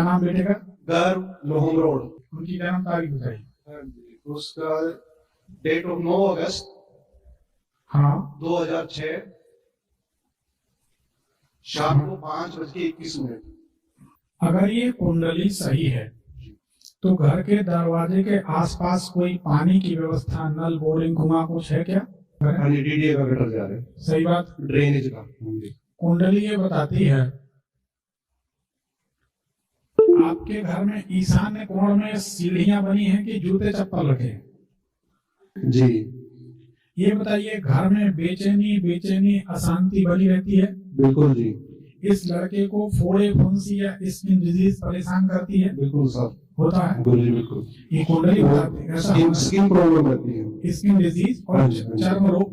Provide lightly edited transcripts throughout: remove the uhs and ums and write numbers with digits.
क्या नाम बेटे का? घर लोहम रोड। उनकी जन्म तारीख बताइए। उसका डेट ऑफ 9 अगस्त हाँ 2006 शाम को 5:21। अगर ये कुंडली सही है तो घर के दरवाजे के आसपास कोई पानी की व्यवस्था, नल, बोरिंग, कुआं कुछ है क्या? डीडीए का गटर जा रहा है। सही बात। ड्रेनेज का। कुंडली ये बताती है आपके घर में ईशान्य कोण में सीढ़ियां बनी हैं कि जूते चप्पल रखे? जी। ये बताइए घर में बेचैनी अशांति बनी रहती है? बिल्कुल जी। इस लड़के को फोड़े, फुंसी या स्किन डिजीज परेशान करती है? बिल्कुल सर। होता है? बिल्कुल। ये कुंडली बताती है स्किन प्रॉब्लम रहती है, स्किन डिजीज और चर्म रोग,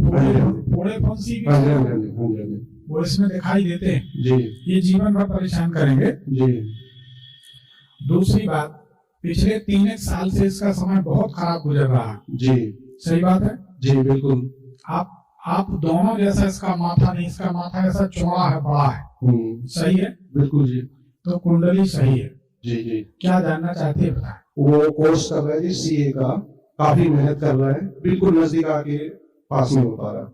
फोड़े, फुंसी भी वो इसमें दिखाई देते हैं जी। ये जीवन भर परेशान करेंगे जी। दूसरी बात, पिछले 3 साल से इसका समय बहुत खराब गुजर रहा है। जी। सही बात है? जी बिल्कुल। आप दोनों जैसा इसका माथा नहीं, इसका माथा ऐसा चौड़ा है, बड़ा है। सही है? बिल्कुल जी। तो कुंडली सही है। जी जी। क्या जानना चाहते हैं बताएं। वो कोर्स कर रहा है जी, सीए का, काफी मेहनत कर रहा है, बिल्कुल नजदीक आके पास नहीं हो पा रहा।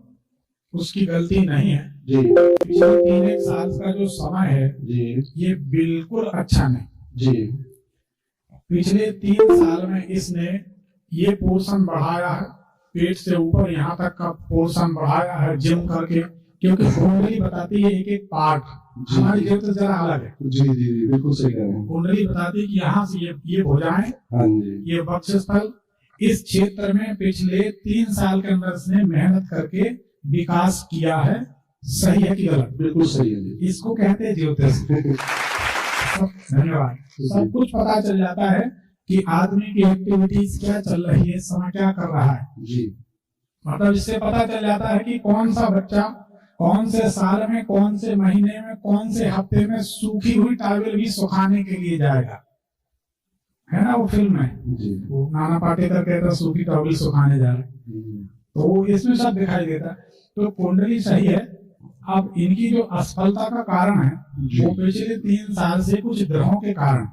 उसकी गलती नहीं है जी। पिछले 3 साल का जो समय है जी, ये बिल्कुल अच्छा नहीं जी। पिछले 3 साल में इसने ये पोर्शन बढ़ाया है, पेट से ऊपर यहाँ तक का पोर्शन बढ़ाया है जिम करके, क्योंकि कुंडली बताती है एक एक पार्ट। हमारी जेब तो जरा अलग है। जी जी जी बिल्कुल सही कह रहे हैं। कुंडली बताती है कि यहाँ से ये भुजाएं, हाँ जी, ये वक्षस्थल, इस क्षेत्र में पिछले 3 साल के अंदर इसने मेहनत करके विकास किया है। सही है कि गलत? बिल्कुल सही है जी। इसको कहते हैं ज्योतिष। धन्यवाद। सब कुछ पता चल जाता है कि आदमी की एक्टिविटीज क्या चल रही है, समय क्या कर रहा है जी। मतलब इससे पता चल जाता है कि कौन सा बच्चा कौन से साल में, कौन से महीने में, कौन से हफ्ते में सूखी हुई टॉवेल भी सुखाने के लिए जाएगा। है ना वो फिल्म में जी। वो नाना पाटेकर कहता सूखी टॉवेल सुखाने जा रहे, तो इसमें सब दिखाई देता है। तो कुंडली सही है। अब इनकी जो असफलता का कारण है वो पिछले 3 साल से कुछ ग्रहों के कारण।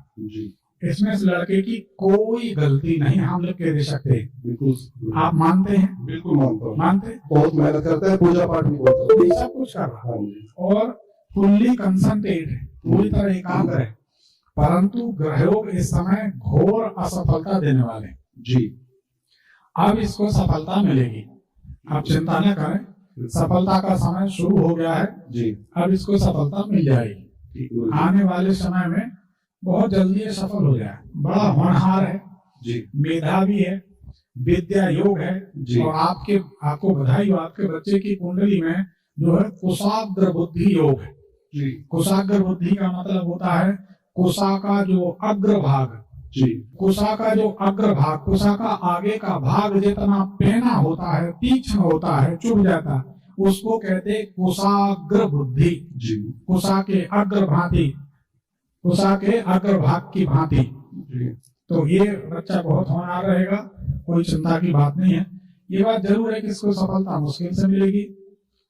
इसमें इस लड़के की कोई गलती नहीं, हम लोग कह दे सकते। बिल्कुल। आप मानते हैं? बिल्कुल मानता हूँ। मानते? बहुत मेहनत करता है, पूजा पाठ भी बहुत करता है, सब कुछ कर रहा है और फुल्ली कंसंट्रेट है, पूरी तरह एकाग्र है। परंतु ग्रहयोग इस समय घोर असफलता देने वाले जी। अब इसको सफलता मिलेगी, आप चिंता न करें। सफलता का समय शुरू हो गया है जी। अब इसको सफलता मिल जाएगी। आने वाले समय में बहुत जल्दी ये सफल हो जाए। बड़ा होनहार है जी, मेधावी है, विद्या योग है जी। और आपको बधाई हो, आपके बच्चे की कुंडली में जो है कुशाग्र बुद्धि योग है जी। कुशाग्र बुद्धि का मतलब होता है कुशा का जो अग्रभाग जी। कुशा का जो अग्रभाग, कुशा का आगे का भाग जितना पेना होता है, तीक्ष्ण होता है, चुभ जाता है, उसको कहते कुशाग्र बुद्धि जी। कुशा के अग्र भांति, कुशा के अग्रभाग की भांति। तो ये बच्चा बहुत होनहार रहेगा, कोई चिंता की बात नहीं है। ये बात जरूर है कि इसको सफलता मुश्किल से मिलेगी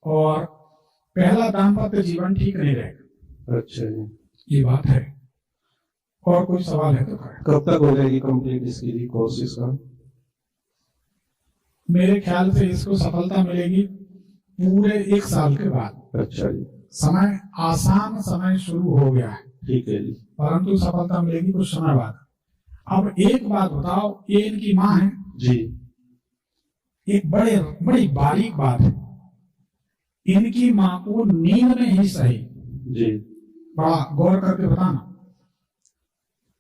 और पहला दाम्पत्य जीवन ठीक नहीं रहेगा। अच्छा जी, ये बात है। और कोई सवाल है तो कब तक हो जाएगी कंप्लीट इसकी कोर्सेज का? मेरे ख्याल से इसको सफलता मिलेगी पूरे 1 साल के बाद। अच्छा जी। समय आसान समय शुरू हो गया है, ठीक है जी, परंतु सफलता मिलेगी कुछ समय बाद। अब एक बात बताओ, ये इनकी माँ है जी। एक बड़ी बारीक बात है, इनकी माँ को नींद में ही सही, जी। बड़ा गौर करके बताना,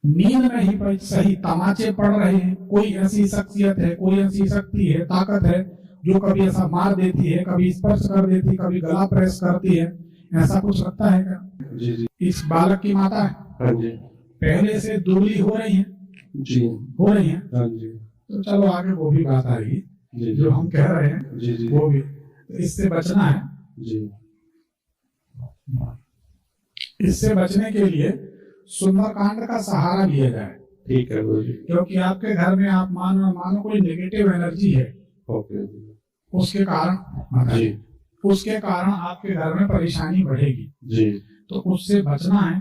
नींद में ही सही तमाचे पड़ रहे हैं। कोई ऐसी शख्सियत है, कोई ऐसी शक्ति है, ताकत है जो कभी ऐसा मार देती है, कभी स्पर्श कर देती है, कभी गला प्रेस करती है, ऐसा कुछ लगता है क्या? जी जी। इस बालक की माता है, हाँ जी, पहले से दुबली हो रही है जी, हो रही है। हाँ जी। तो चलो आगे वो भी बात आएगी जो हम कह रहे हैं। जी जी। वो भी तो इससे बचना है। जी। इससे बचने के लिए सुंदरकांड का सहारा लिया जाए। ठीक है गुरु जी। क्योंकि आपके घर में आप मानो कोई नेगेटिव एनर्जी है, ओके जी। उसके कारण आपके घर में परेशानी बढ़ेगी। जी। तो उससे बचना है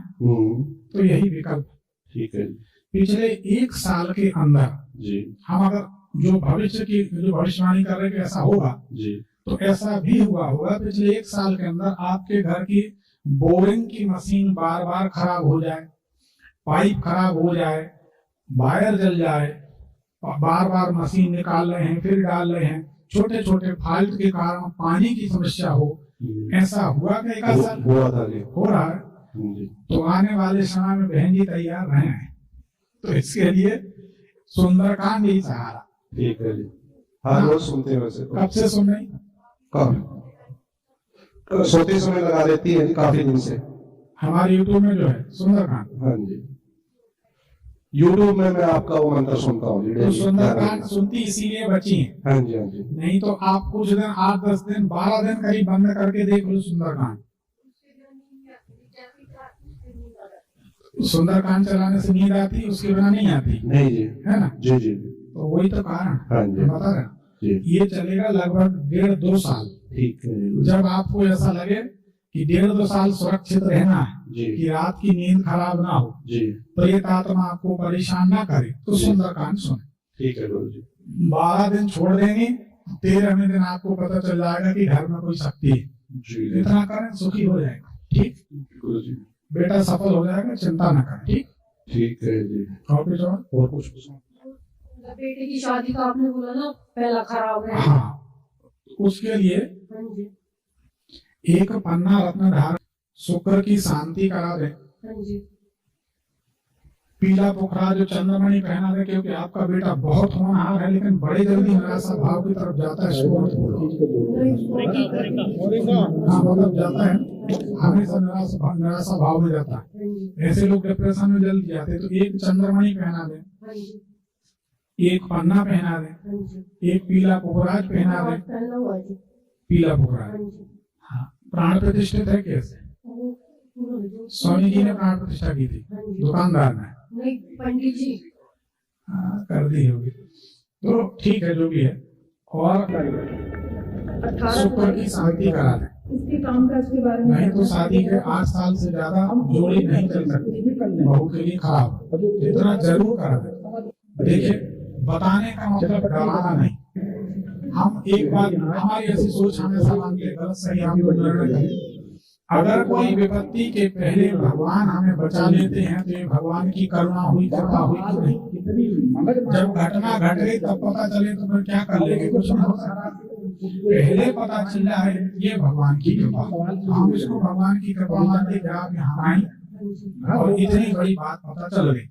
तो यही विकल्प। ठीक है पिछले 1 साल के अंदर जी हम अगर जो भविष्य की जो भविष्यवाणी कर रहे हैं कि ऐसा होगा, जी तो ऐसा भी हुआ होगा। पिछले 1 साल के अंदर आपके घर की बोरिंग की मशीन बार बार खराब हो जाए, पाइप खराब हो जाए, वायर जल जाए, बार बार मशीन निकाल रहे हैं फिर डाल रहे हैं, छोटे छोटे फॉल्ट के कारण पानी की समस्या हो, ऐसा हुआ क्या? 1 साल हुआ था जी, हो रहा है। जी तो आने वाले समय में बहन जी तैयार रहे हैं, तो इसके लिए सुंदरकांड ही सहारा। ठीक है जी। हर रोज सुनते हैं वैसे तो। कब से सुन रही? कब सोते समय लगा लेती है जी, काफी दिन से। हमारे यूट्यूब में जो है सुंदरकांड, हाँ जी, यूट्यूब में मैं आपका वो मंत्र सुनता हूँ जी तो डेली। सुंदरकांड सुनती इसीलिए बची है। हाँ जी हाँ जी, नहीं तो आप कुछ दिन 8-10 दिन 12 दिन करीब बंद करके देख लो सुंदरकांड। सुंदरकांड चलाने से नींद आती, उसके बिना नहीं आती, नहीं जी, है ना? जी जी तो वही तो कारण हाँ जी, है, बता रहे हैं। जी ये चलेगा लगभग 1.5-2 साल। ठीक है जब आपको ऐसा लगे कि 1.5-2 साल सुरक्षित रहना है, जी कि रात की नींद खराब ना हो, जी, प्रेत आत्मा आपको परेशान ना करे, तो जी। सुंदरकांड सुने। ठीक है गुरु जी, 12 दिन छोड़ देंगे, 13वें दिन आपको पता चल जाएगा कि घर में कोई शक्ति है। जी इतना करें, सुखी हो जाएगा। ठीक, गुरु जी, बेटा सफल हो जाएगा, चिंता न करें। ठीक, ठीक है जी। और कुछ और? बेटे की शादी का आपने बोला ना पहला खराब है। हाँ, उसके लिए हाँ जी, एक पन्ना रत्न धार शुक्र की शांति करा दे, हाँ जी, पीला पोखरा जो चंद्रमणि पहना दे, क्योंकि आपका बेटा बहुत होनहार है लेकिन बड़े जल्दी निराशा भाव की तरफ जाता है। इसको मत बोलो। हाँ, मतलब जाता है, हमेशा निराशा भाव में जाता है। हाँ जी, ऐसे लोग डिप्रेशन में जल्दी जाते हैं। तो एक चंद्रमणि पहना दे, हाँ जी, एक पन्ना पहना दे, हाँ जी। एक पीला पोखराज पहना दे। पहना हुआ जी। पीला पोखराज, हाँ जी, हाँ, प्राण प्रतिष्ठित है कैसे? स्वामी जी ने प्राण प्रतिष्ठा की थी, हाँ जी। दुकानदार ने। नहीं, पंडित जी। हाँ, कर दी होगी, तो ठीक है जो भी है। और 18 शुक्र की शांति करा दे, इसके काम काज के बारे में नहीं तो शादी के 8 साल से ज्यादा जोड़ी नहीं चल सकती, बहू के लिए खराब। इतना जरूर करा दे। देखिए, बताने का मतलब डराना नहीं। हम एक बात, हमारी ऐसी सोच हमेशा मानते हैं, गलत सही हम लोग निर्णय करें। अगर कोई विपत्ति के पहले भगवान हमें बचा लेते हैं तो ये भगवान की करुणा हुई, कृपा हुई कि नहीं? जब घटना घट गई तब पता चले तो फिर क्या कर लेंगे? कुछ नहीं हो सकता। पहले पता चला है ये भगवान की कृपा, हम इसको भगवान की कृपा मानते कि आप यहाँ आए और इतनी बड़ी बात पता चल गई।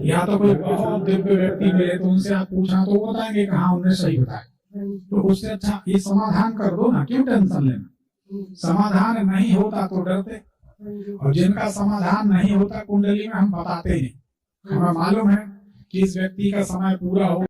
या तो कोई बहुत दिव्य व्यक्ति मिले तो उनसे आप पूछना तो वो बताएंगे कि हाँ उन्होंने सही बताया, तो उससे अच्छा ये समाधान कर दो ना, क्यों टेंशन लेना? समाधान नहीं होता तो डरते, और जिनका समाधान नहीं होता कुंडली में हम बताते नहीं। हमें मालूम है कि इस व्यक्ति का समय पूरा हो